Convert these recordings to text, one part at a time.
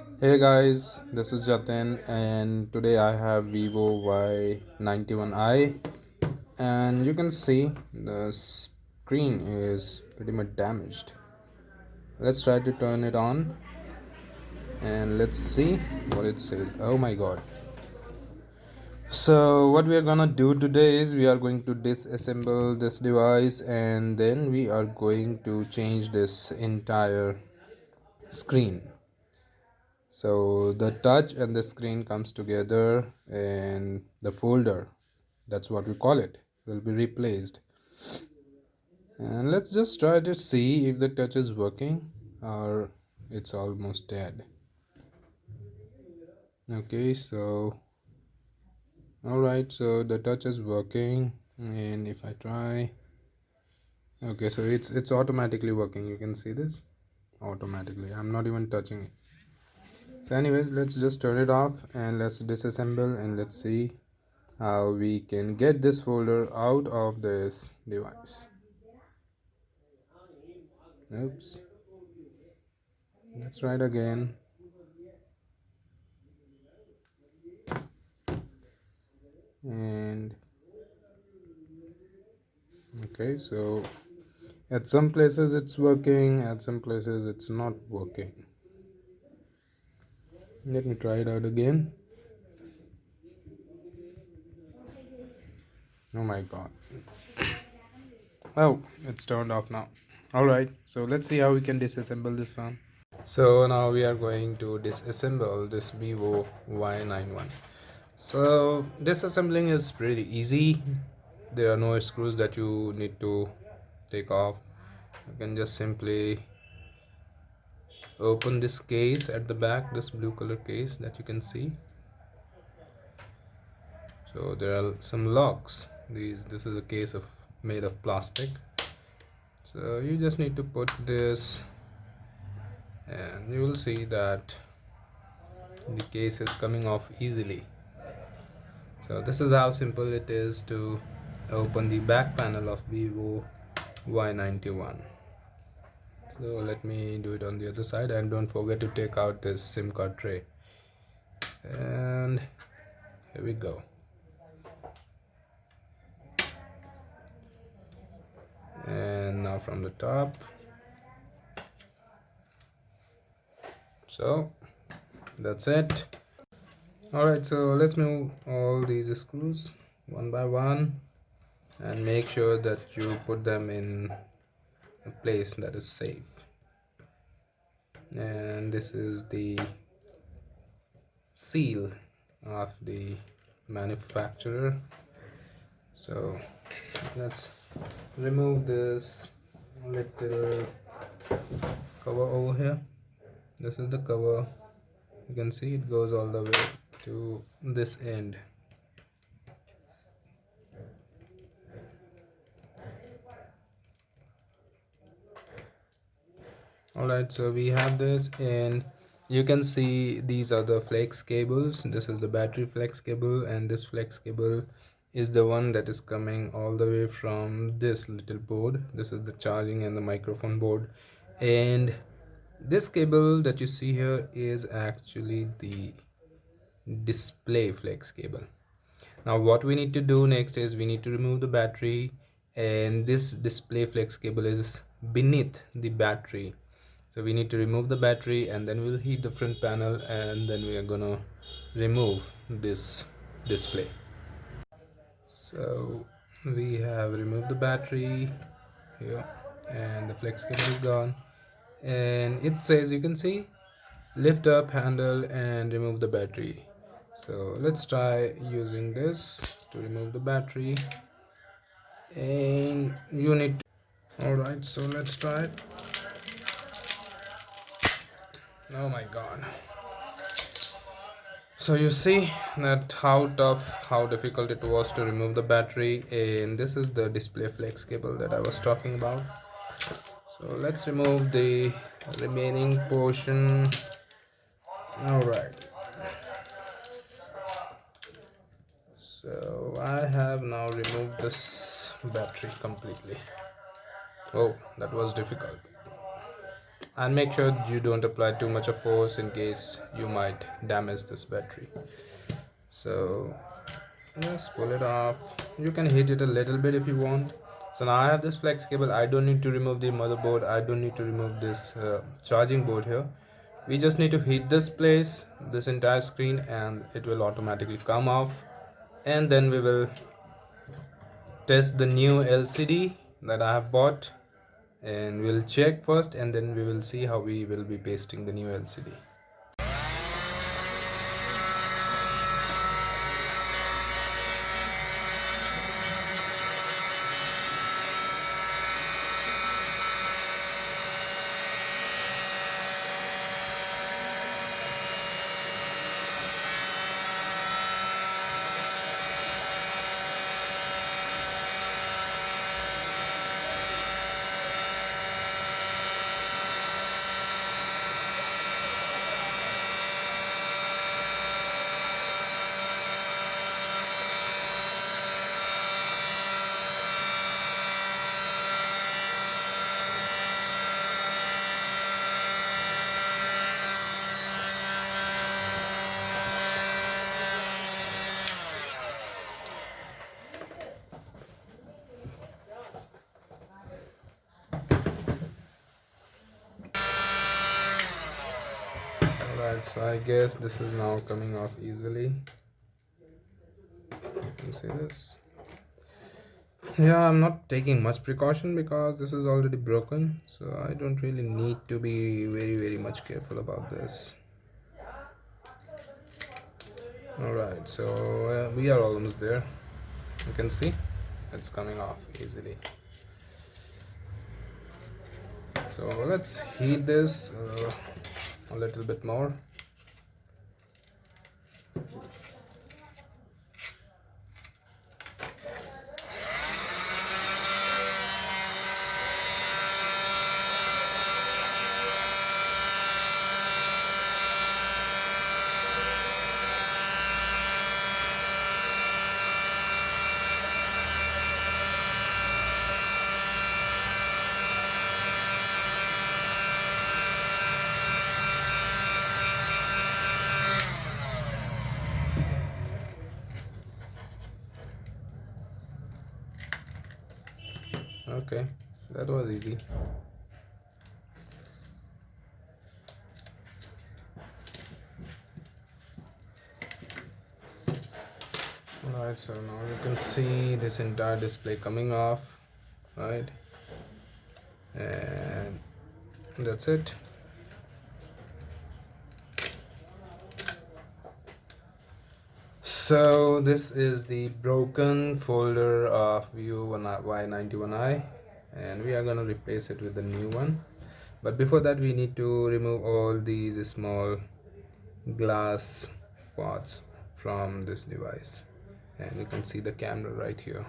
Hey guys, this is Jatin, and today I have Vivo Y91i, and you can see the screen is pretty much damaged. Let's try to turn it on and let's see what it says. Oh my god. So, what we are gonna do today is we are going to disassemble this device and then we are going to change this entire screen. So the touch and the screen comes together and the folder, that's what we call it, will be replaced. And let's just try to see if the touch is working or it's almost dead. Okay, so alright, so the touch is working, and if I try, okay, so it's automatically working. You can see this automatically. I'm not even touching it. So anyways, let's just turn it off and let's disassemble and let's see how we can get this folder out of this device. Oops, let's try it again. And okay, so at some places it's working, at some places it's not working. Let me try it out again. Oh my god. Oh, it's turned off now. Alright, so let's see how we can disassemble this one. So now we are going to disassemble this Vivo Y91. So disassembling is pretty easy. There are no screws that you need to take off. You can just simply open this case at the back, this blue color case that you can see. So there are some locks. This is a case of made of plastic. So you just need to put this and you will see that the case is coming off easily. So this is how simple it is to open the back panel of Vivo Y91. So let me do it on the other side, and don't forget to take out this SIM card tray. And here we go. And now from the top. So that's it. Alright, so let's move all these screws one by one and make sure that you put them in a place that is safe. And this is the seal of the manufacturer. So let's remove this little cover over here. This is the cover. You can see it goes all the way to this end. Alright, so we have this, and you can see these are the flex cables. This is the battery flex cable, and this flex cable is the one that is coming all the way from this little board. This is the charging and the microphone board, and this cable that you see here is actually the display flex cable. Now what we need to do next is we need to remove the battery, and this display flex cable is beneath the battery. So we need to remove the battery, and then we'll heat the front panel, and then we are gonna remove this display. So we have removed the battery here, and the flex cable is gone, and it says, you can see, lift up handle and remove the battery. So let's try using this to remove the battery, and you need to... all right, so let's try it. Oh my god. So you see that how tough, how difficult it was to remove the battery, and this is the display flex cable that I was talking about. So let's remove the remaining portion. All right, so I have now removed this battery completely. Oh, that was difficult. and make sure you don't apply too much of force in case you might damage this battery. So just pull it off. You can heat it a little bit if you want. So now I have this flex cable. I don't need to remove the motherboard. I don't need to remove this charging board here. We just need to heat this place, this entire screen, and it will automatically come off. And then we will test the new LCD that I have bought, and we'll check first, and then we will see how we will be pasting the new LCD. Alright, so I guess this is now coming off easily. You see this? Yeah, I'm not taking much precaution because this is already broken, so I don't really need to be very much careful about this. Alright, so we are almost there. You can see it's coming off easily. So let's heat this a little bit more. Okay, that was easy. Alright, so now you can see this entire display coming off, right? And that's it. So this is the broken folder of Vivo Y91i, and we are gonna replace it with the new one. But before that, we need to remove all these small glass parts from this device, and you can see the camera right here.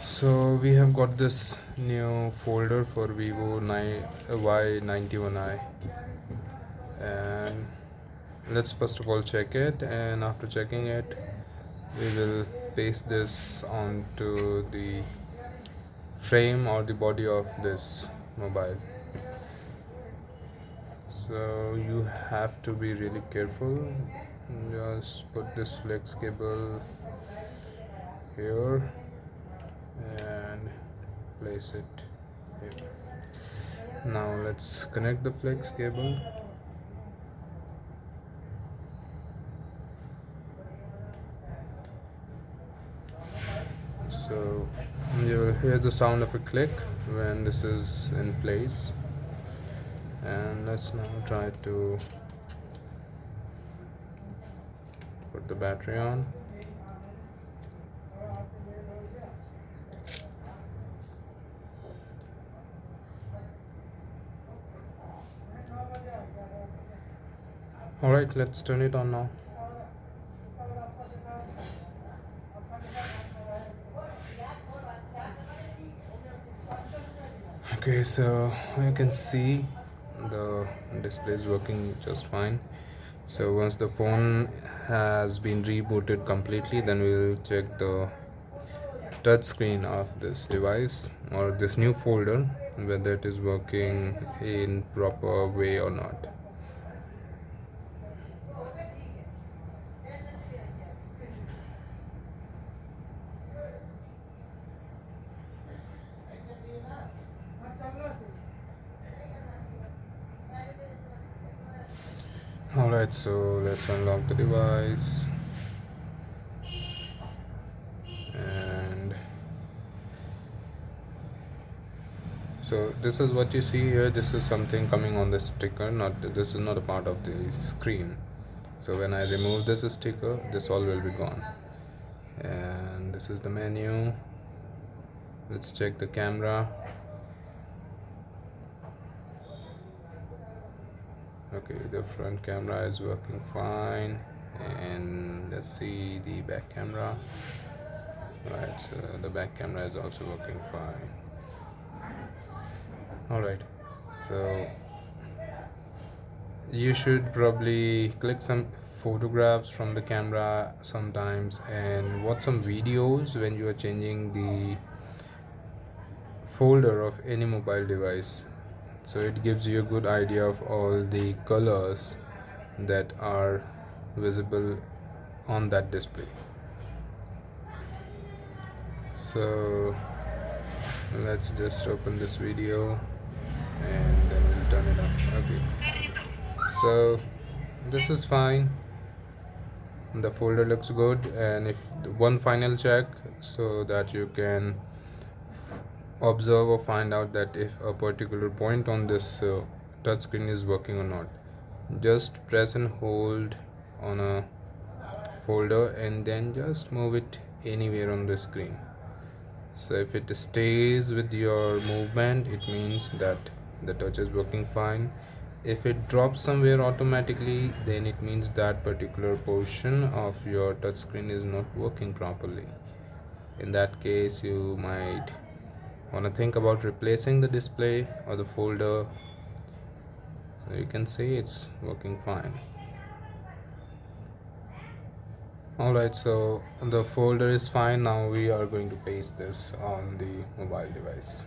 So we have got this new folder for Vivo Y91i, and let's first of all check it, and after checking it we will paste this onto the frame or the body of this mobile. So you have to be really careful. Just put this flex cable here and place it here. Now let's connect the flex cable. So you will hear the sound of a click when this is in place, and let's now try to put the battery on. Alright, let's turn it on now. Okay, so you can see the display is working just fine. So once the phone has been rebooted completely, then we'll check the touch screen of this device or this new folder. whether it is working in proper way or not. Alright, so let's unlock the device, and so this is what you see here. This is something coming on the sticker, not this is not a part of the screen. So when I remove this sticker, this all will be gone. And this is the menu. Let's check the camera. Okay, the front camera is working fine, and let's see the back camera. Right, so the back camera is also working fine. Alright, so you should probably click some photographs from the camera sometimes and watch some videos when you are changing the folder of any mobile device, so it gives you a good idea of all the colors that are visible on that display. So let's just open this video and then we'll turn it on. Okay, so this is fine, the folder looks good. And if one final check, so that you can observe or find out that if a particular point on this touch screen is working or not, just press and hold on a folder and then just move it anywhere on the screen. So if it stays with your movement, it means that the touch is working fine. If it drops somewhere automatically, then it means that particular portion of your touch screen is not working properly. In that case, you might want to think about replacing the display or the folder. So you can see it's working fine. Alright, so the folder is fine. Now we are going to paste this on the mobile device.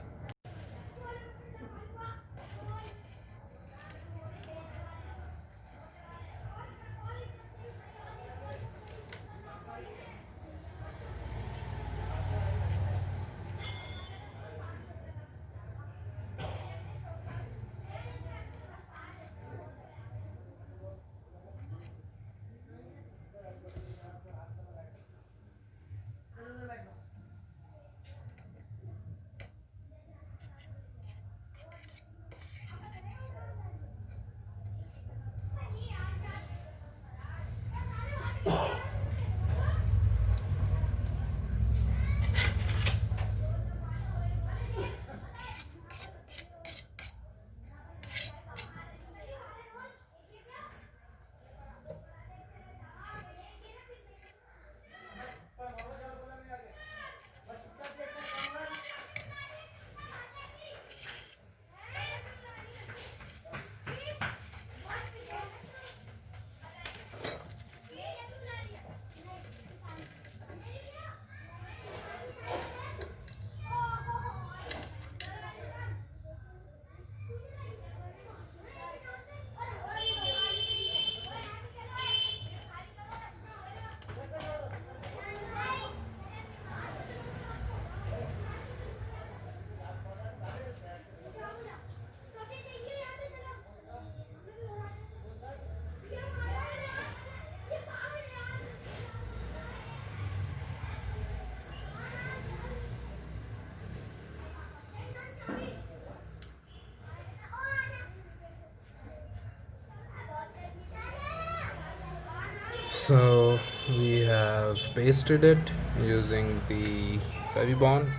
So we have pasted it using the Favibond.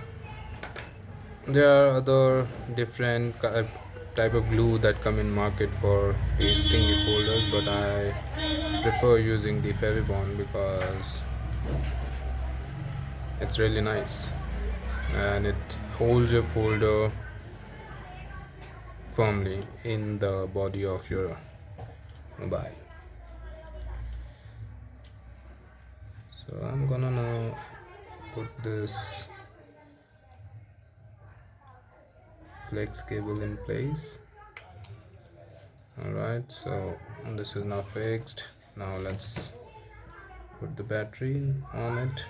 There are other different type of glue that come in market for pasting the folders, but I prefer using the Favibond because it's really nice and it holds your folder firmly in the body of your mobile. So I'm gonna now put this flex cable in place. Alright, so this is now fixed. Now let's put the battery on it.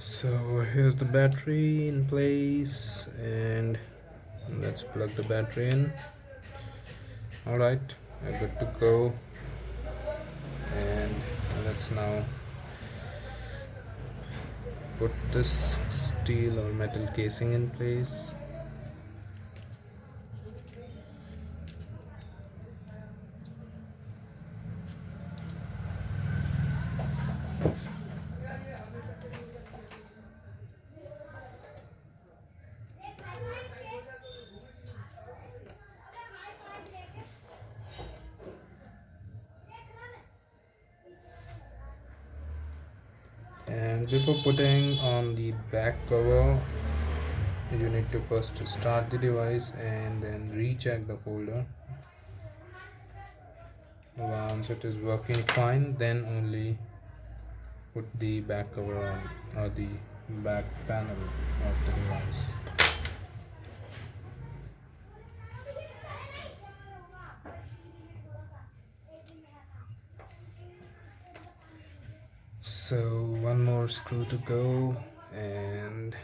So here's the battery in place, and let's plug the battery in. Alright, we're good to go, and let's now put this steel or metal casing in place. And before putting on the back cover, you need to first start the device and then recheck the folder. Once it is working fine, then only put the back cover on, or the back panel of the device. So one more screw to go, and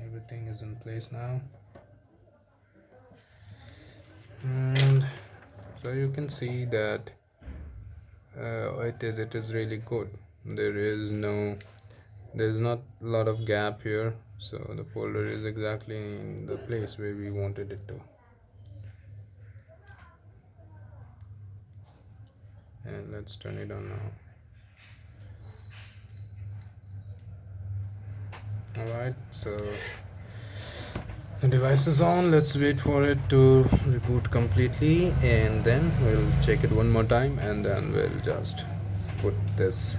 everything is in place now. And so you can see that it is really good. There's not a lot of gap here, so the folder is exactly in the place where we wanted it to. And let's turn it on now. Alright, so the device is on. Let's wait for it to reboot completely, and then we'll check it one more time, and then we'll just put this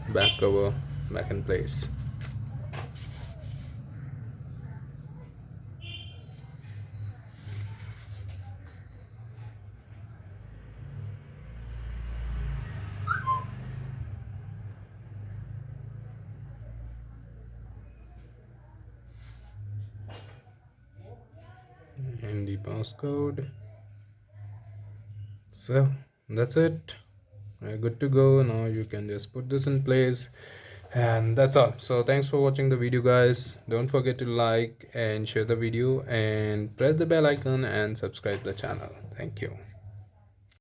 back cover back in place. And the passcode. So that's it. We're good to go. Now you can just put this in place, and that's all. So thanks for watching the video, guys. Don't forget to like and share the video, and press the bell icon and subscribe the channel. Thank you.